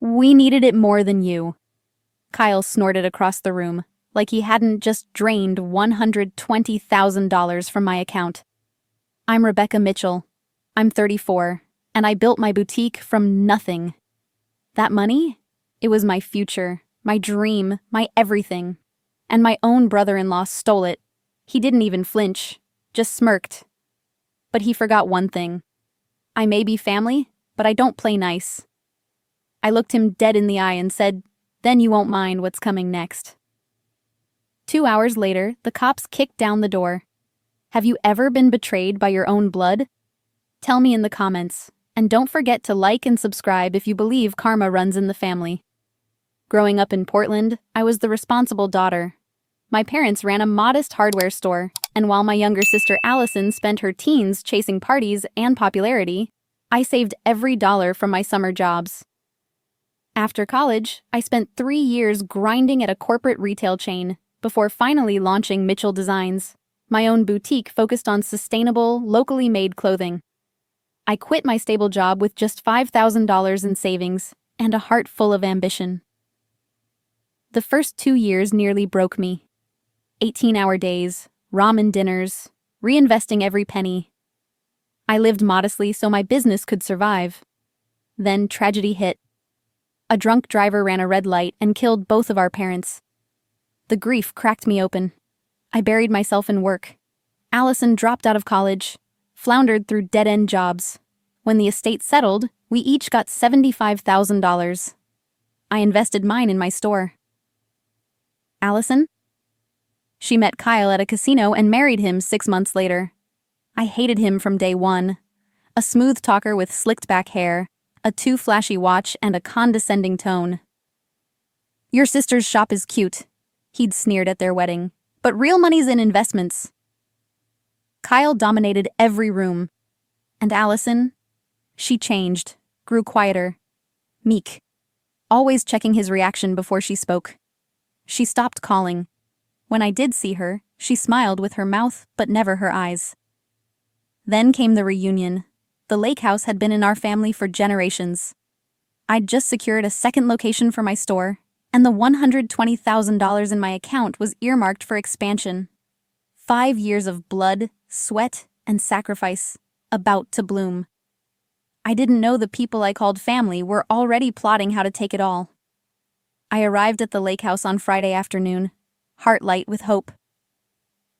We needed it more than you. Kyle snorted across the room, like he hadn't just drained $120,000 from my account. I'm Rebecca Mitchell. I'm 34, and I built my boutique from nothing. That money? It was my future, my dream, my everything. And my own brother-in-law stole it. He didn't even flinch, just smirked. But he forgot one thing. I may be family, but I don't play nice. I looked him dead in the eye and said, "Then you won't mind what's coming next." 2 hours later, the cops kicked down the door. Have you ever been betrayed by your own blood? Tell me in the comments, and don't forget to like and subscribe if you believe karma runs in the family. Growing up in Portland, I was the responsible daughter. My parents ran a modest hardware store, and while my younger sister Allison spent her teens chasing parties and popularity, I saved every dollar from my summer jobs. After college, I spent 3 years grinding at a corporate retail chain before finally launching Mitchell Designs, my own boutique focused on sustainable, locally made clothing. I quit my stable job with just $5,000 in savings and a heart full of ambition. The first 2 years nearly broke me. 18-hour days, ramen dinners, reinvesting every penny. I lived modestly so my business could survive. Then tragedy hit. A drunk driver ran a red light and killed both of our parents. The grief cracked me open. I buried myself in work. Allison dropped out of college, floundered through dead-end jobs. When the estate settled, we each got $75,000. I invested mine in my store. Allison? She met Kyle at a casino and married him 6 months later. I hated him from day one. A smooth talker with slicked-back hair, a too flashy watch, and a condescending tone. "Your sister's shop is cute," he'd sneered at their wedding, "but real money's in investments." Kyle dominated every room. And Allison? She changed, grew quieter, meek, always checking his reaction before she spoke. She stopped calling. When I did see her, she smiled with her mouth but never her eyes. Then came the reunion. The lake house had been in our family for generations. I'd just secured a second location for my store, and the $120,000 in my account was earmarked for expansion. 5 years of blood, sweat, and sacrifice, about to bloom. I didn't know the people I called family were already plotting how to take it all. I arrived at the lake house on Friday afternoon, heart light with hope.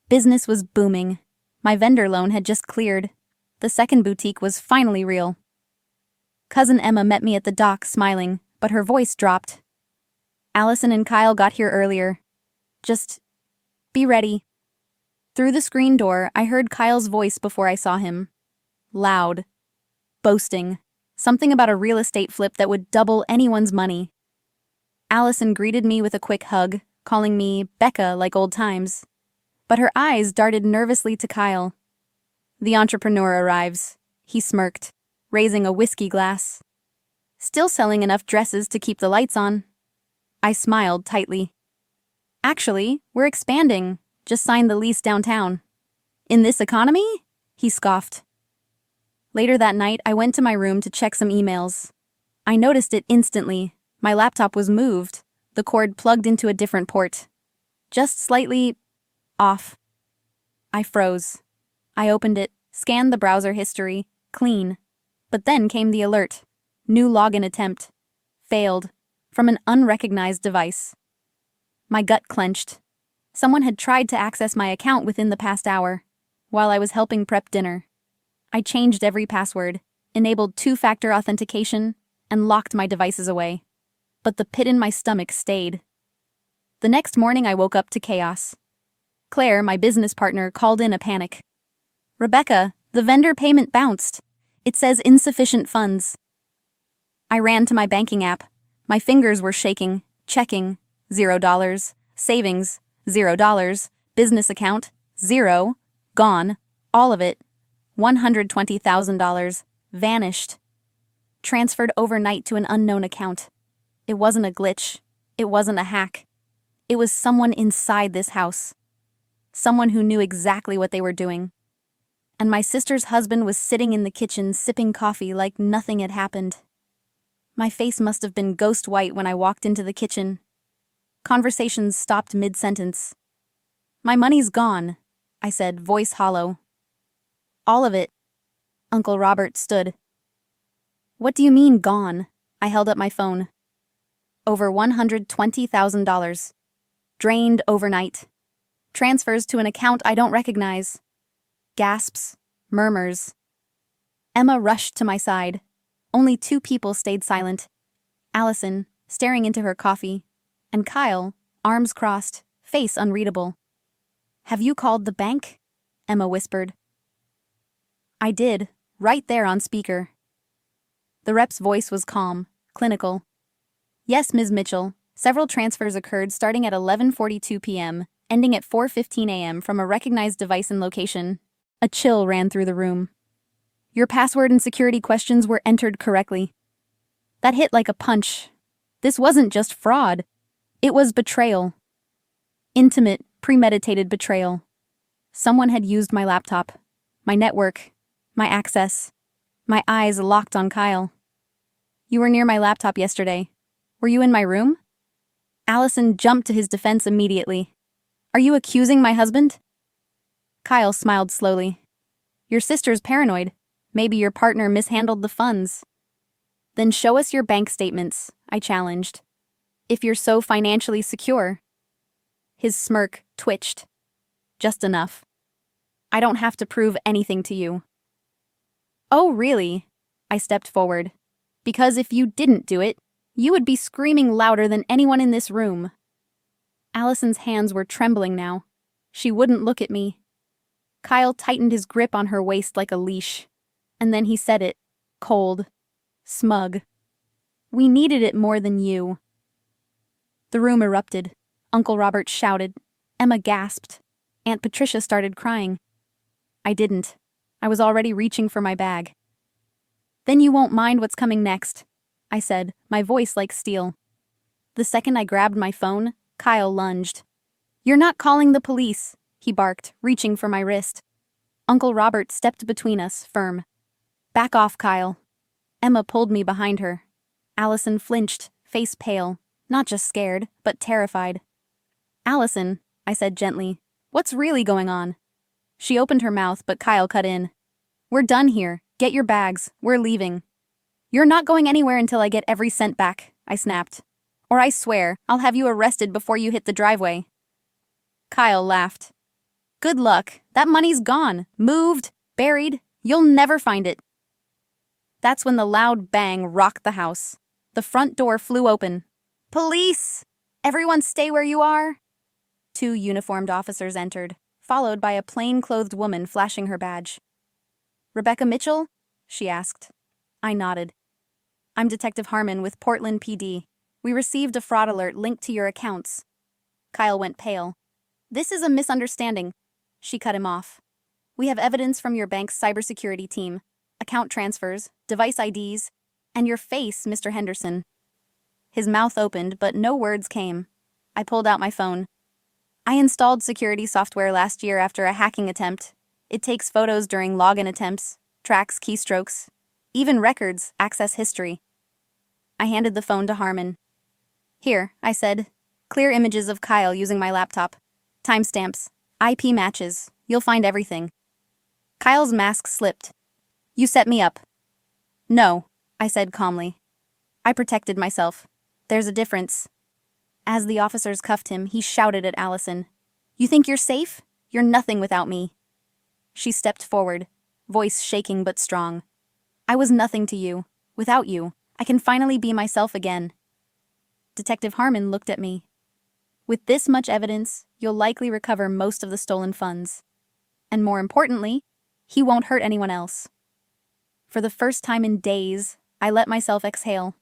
Business was booming. My vendor loan had just cleared. The second boutique was finally real. Cousin Emma met me at the dock smiling, but her voice dropped. Allison and Kyle got here earlier. Just be ready. Through the screen door, I heard Kyle's voice before I saw him. Loud. Boasting. Something about a real estate flip that would double anyone's money. Allison greeted me with a quick hug, calling me Becca like old times. But her eyes darted nervously to Kyle. The entrepreneur arrives. He smirked, raising a whiskey glass. Still selling enough dresses to keep the lights on. I smiled tightly. Actually, we're expanding. Just signed the lease downtown. In this economy? He scoffed. Later that night, I went to my room to check some emails. I noticed it instantly. My laptop was moved, the cord plugged into a different port. Just slightly off. I froze. I opened it, scanned the browser history, clean. But then came the alert. New login attempt. Failed. From an unrecognized device. My gut clenched. Someone had tried to access my account within the past hour, while I was helping prep dinner. I changed every password, enabled 2-factor authentication, and locked my devices away. But the pit in my stomach stayed. The next morning I woke up to chaos. Claire, my business partner, called in a panic. "Rebecca, the vendor payment bounced. It says insufficient funds." I ran to my banking app. My fingers were shaking, checking, $0, savings, $0, business account, 0, gone, all of it, $120,000, vanished. Transferred overnight to an unknown account. It wasn't a glitch. It wasn't a hack. It was someone inside this house. Someone who knew exactly what they were doing. And my sister's husband was sitting in the kitchen sipping coffee like nothing had happened. My face must have been ghost white when I walked into the kitchen. Conversations stopped mid-sentence. My money's gone, I said, voice hollow. All of it. Uncle Robert stood. What do you mean, gone? I held up my phone. Over $120,000. Drained overnight. Transfers to an account I don't recognize. Gasps, murmurs. Emma rushed to my side. Only 2 people stayed silent. Allison, staring into her coffee, and Kyle, arms crossed, face unreadable. Have you called the bank? Emma whispered. I did, right there on speaker. The rep's voice was calm, clinical. Yes, Ms. Mitchell, several transfers occurred starting at 11:42 p.m., ending at 4:15 a.m. from a recognized device and location. A chill ran through the room. Your password and security questions were entered correctly. That hit like a punch. This wasn't just fraud. It was betrayal. Intimate, premeditated betrayal. Someone had used my laptop, my network, my access. My eyes locked on Kyle. You were near my laptop yesterday. Were you in my room? Allison jumped to his defense immediately. Are you accusing my husband? Kyle smiled slowly. Your sister's paranoid. Maybe your partner mishandled the funds. Then show us your bank statements, I challenged. If you're so financially secure. His smirk twitched. Just enough. I don't have to prove anything to you. Oh, really? I stepped forward. Because if you didn't do it, you would be screaming louder than anyone in this room. Allison's hands were trembling now. She wouldn't look at me. Kyle tightened his grip on her waist like a leash. And then he said it, cold, smug. We needed it more than you. The room erupted. Uncle Robert shouted. Emma gasped. Aunt Patricia started crying. I didn't. I was already reaching for my bag. Then you won't mind what's coming next, I said, my voice like steel. The second I grabbed my phone, Kyle lunged. You're not calling the police, he barked, reaching for my wrist. Uncle Robert stepped between us, firm. Back off, Kyle. Emma pulled me behind her. Allison flinched, face pale, not just scared, but terrified. Allison, I said gently, what's really going on? She opened her mouth, but Kyle cut in. We're done here. Get your bags. We're leaving. You're not going anywhere until I get every cent back, I snapped. Or I swear, I'll have you arrested before you hit the driveway. Kyle laughed. Good luck. That money's gone. Moved. Buried. You'll never find it. That's when the loud bang rocked the house. The front door flew open. Police! Everyone stay where you are. 2 uniformed officers entered, followed by a plain-clothed woman flashing her badge. Rebecca Mitchell? She asked. I nodded. I'm Detective Harmon with Portland PD. We received a fraud alert linked to your accounts. Kyle went pale. This is a misunderstanding. She cut him off. We have evidence from your bank's cybersecurity team, account transfers, device IDs, and your face, Mr. Henderson. His mouth opened, but no words came. I pulled out my phone. I installed security software last year after a hacking attempt. It takes photos during login attempts, tracks keystrokes, even records, access history. I handed the phone to Harmon. Here, I said. Clear images of Kyle using my laptop. Timestamps. IP matches. You'll find everything. Kyle's mask slipped. You set me up. No, I said calmly. I protected myself. There's a difference. As the officers cuffed him, he shouted at Allison. You think you're safe? You're nothing without me. She stepped forward, voice shaking but strong. I was nothing to you. Without you, I can finally be myself again. Detective Harmon looked at me. With this much evidence, you'll likely recover most of the stolen funds. And more importantly, he won't hurt anyone else. For the first time in days, I let myself exhale.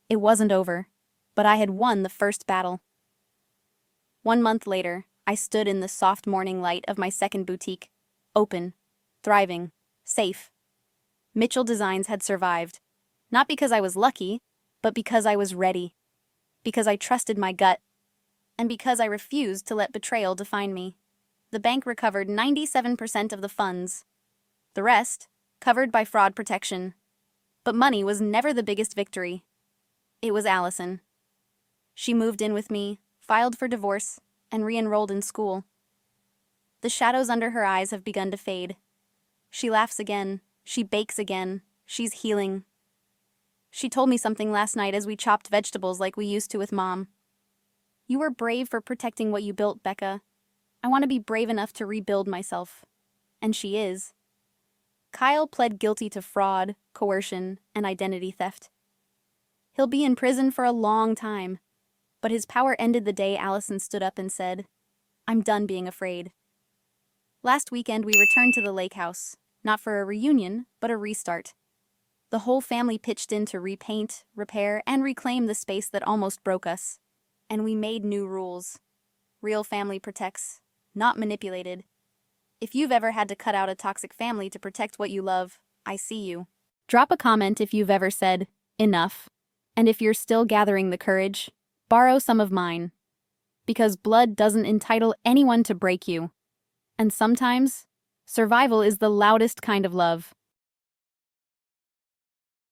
It wasn't over, but I had won the first battle. 1 month later, I stood in the soft morning light of my second boutique, open, thriving, safe. Mitchell Designs had survived, not because I was lucky, but because I was ready, because I trusted my gut, and because I refused to let betrayal define me. The bank recovered 97% of the funds. The rest, covered by fraud protection. But money was never the biggest victory. It was Allison. She moved in with me, filed for divorce, and re-enrolled in school. The shadows under her eyes have begun to fade. She laughs again. She bakes again. She's healing. She told me something last night as we chopped vegetables like we used to with Mom. You were brave for protecting what you built, Becca. I want to be brave enough to rebuild myself. And she is. Kyle pled guilty to fraud, coercion, and identity theft. He'll be in prison for a long time, but his power ended the day Allison stood up and said, "I'm done being afraid." Last weekend we returned to the lake house, not for a reunion, but a restart. The whole family pitched in to repaint, repair, and reclaim the space that almost broke us. And we made new rules. Real family protects, not manipulated. If you've ever had to cut out a toxic family to protect what you love, I see you. Drop a comment if you've ever said, enough. And if you're still gathering the courage, borrow some of mine. Because blood doesn't entitle anyone to break you. And sometimes, survival is the loudest kind of love.